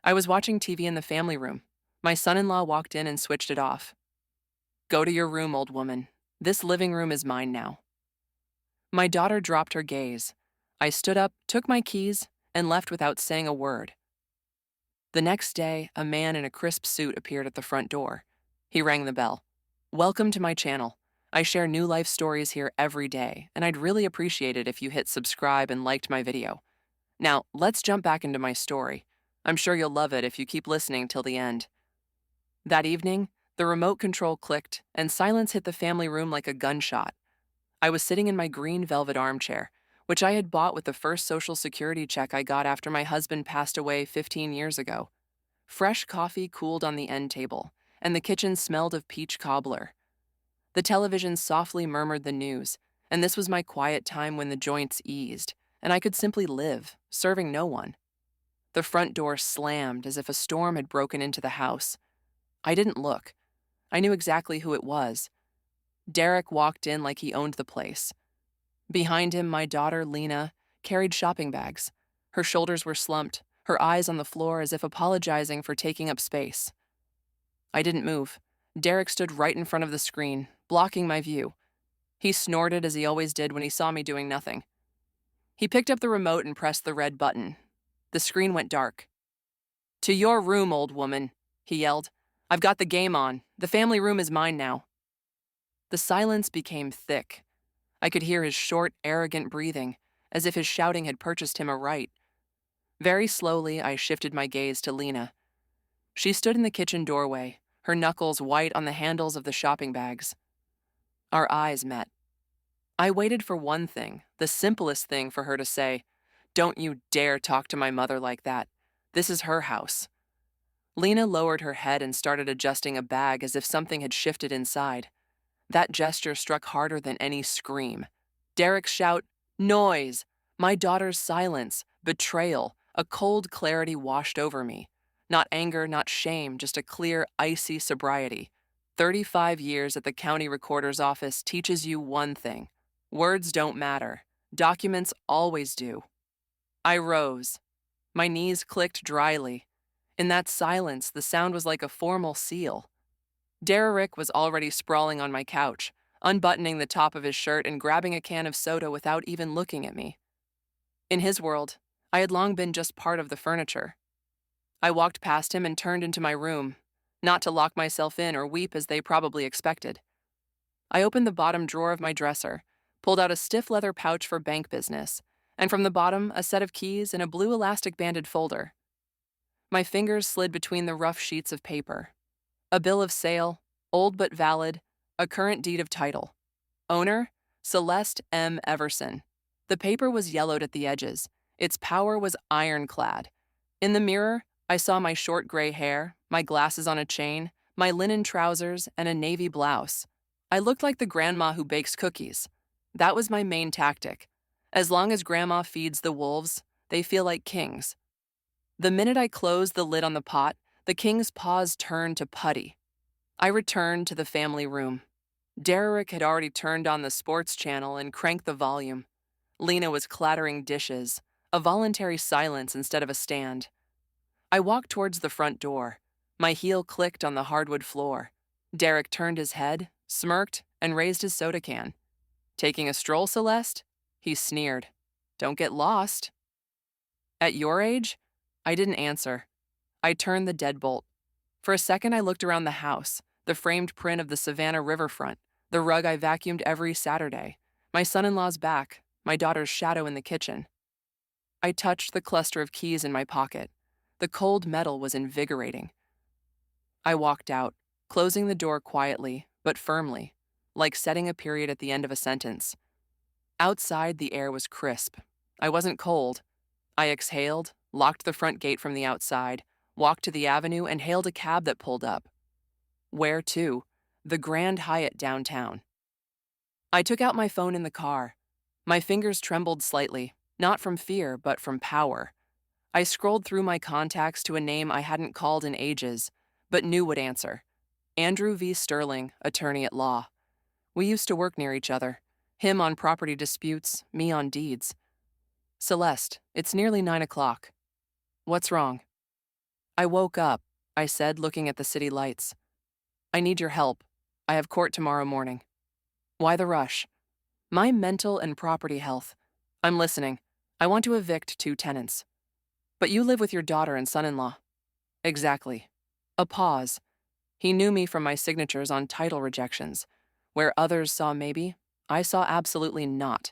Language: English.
I was watching TV in the family room. My son-in-law walked in and switched it off. Go to your room, old woman. This living room is mine now. My daughter dropped her gaze. I stood up, took my keys, and left without saying a word. The next day, a man in a crisp suit appeared at the front door. He rang the bell. Welcome to my channel. I share new life stories here every day, and I'd really appreciate it if you hit subscribe and liked my video. Now, let's jump back into my story. I'm sure you'll love it if you keep listening till the end. That evening, the remote control clicked, and silence hit the family room like a gunshot. I was sitting in my green velvet armchair, which I had bought with the first Social Security check I got after my husband passed away 15 years ago. Fresh coffee cooled on the end table, and the kitchen smelled of peach cobbler. The television softly murmured the news, and this was my quiet time when the joints eased, and I could simply live, serving no one. The front door slammed as if a storm had broken into the house. I didn't look. I knew exactly who it was. Derek walked in like he owned the place. Behind him, my daughter, Lena, carried shopping bags. Her shoulders were slumped, her eyes on the floor as if apologizing for taking up space. I didn't move. Derek stood right in front of the screen, blocking my view. He snorted as he always did when he saw me doing nothing. He picked up the remote and pressed the red button. The screen went dark. To your room, old woman, he yelled. I've got the game on. The family room is mine now. The silence became thick. I could hear his short, arrogant breathing, as if his shouting had purchased him a right. Very slowly, I shifted my gaze to Lena. She stood in the kitchen doorway, her knuckles white on the handles of the shopping bags. Our eyes met. I waited for one thing, the simplest thing for her to say, Don't you dare talk to my mother like that. This is her house. Lena lowered her head and started adjusting a bag as if something had shifted inside. That gesture struck harder than any scream. Derek's shout, noise! My daughter's silence, betrayal, a cold clarity washed over me. Not anger, not shame, just a clear, icy sobriety. 35 years at the county recorder's office teaches you one thing. Words don't matter. Documents always do. I rose. My knees clicked dryly. In that silence, the sound was like a formal seal. Derek was already sprawling on my couch, unbuttoning the top of his shirt and grabbing a can of soda without even looking at me. In his world, I had long been just part of the furniture. I walked past him and turned into my room, not to lock myself in or weep as they probably expected. I opened the bottom drawer of my dresser, pulled out a stiff leather pouch for bank business, and from the bottom, a set of keys and a blue elastic-banded folder. My fingers slid between the rough sheets of paper. A bill of sale, old but valid, a current deed of title. Owner, Celeste M. Everson. The paper was yellowed at the edges. Its power was ironclad. In the mirror, I saw my short gray hair, my glasses on a chain, my linen trousers, and a navy blouse. I looked like the grandma who bakes cookies. That was my main tactic. As long as grandma feeds the wolves, they feel like kings. The minute I closed the lid on the pot, the king's paws turned to putty. I returned to the family room. Derek had already turned on the sports channel and cranked the volume. Lena was clattering dishes, a voluntary silence instead of a stand. I walked towards the front door. My heel clicked on the hardwood floor. Derek turned his head, smirked, and raised his soda can. Taking a stroll, Celeste? He sneered. Don't get lost. At your age? I didn't answer. I turned the deadbolt. For a second, I looked around the house, the framed print of the Savannah riverfront, the rug I vacuumed every Saturday, my son-in-law's back, my daughter's shadow in the kitchen. I touched the cluster of keys in my pocket. The cold metal was invigorating. I walked out, closing the door quietly, but firmly, like setting a period at the end of a sentence. Outside, the air was crisp. I wasn't cold. I exhaled, locked the front gate from the outside, walked to the avenue, and hailed a cab that pulled up. Where to? The Grand Hyatt downtown. I took out my phone in the car. My fingers trembled slightly, not from fear, but from power. I scrolled through my contacts to a name I hadn't called in ages, but knew would answer. Andrew V. Sterling, attorney at law. We used to work near each other, him on property disputes, me on deeds. Celeste, it's nearly 9 o'clock. What's wrong? I woke up, I said, looking at the city lights. I need your help. I have court tomorrow morning. Why the rush? My mental and property health. I'm listening. I want to evict 2 tenants. But you live with your daughter and son-in-law. Exactly. A pause. He knew me from my signatures on title rejections. Where others saw maybe, I saw absolutely not.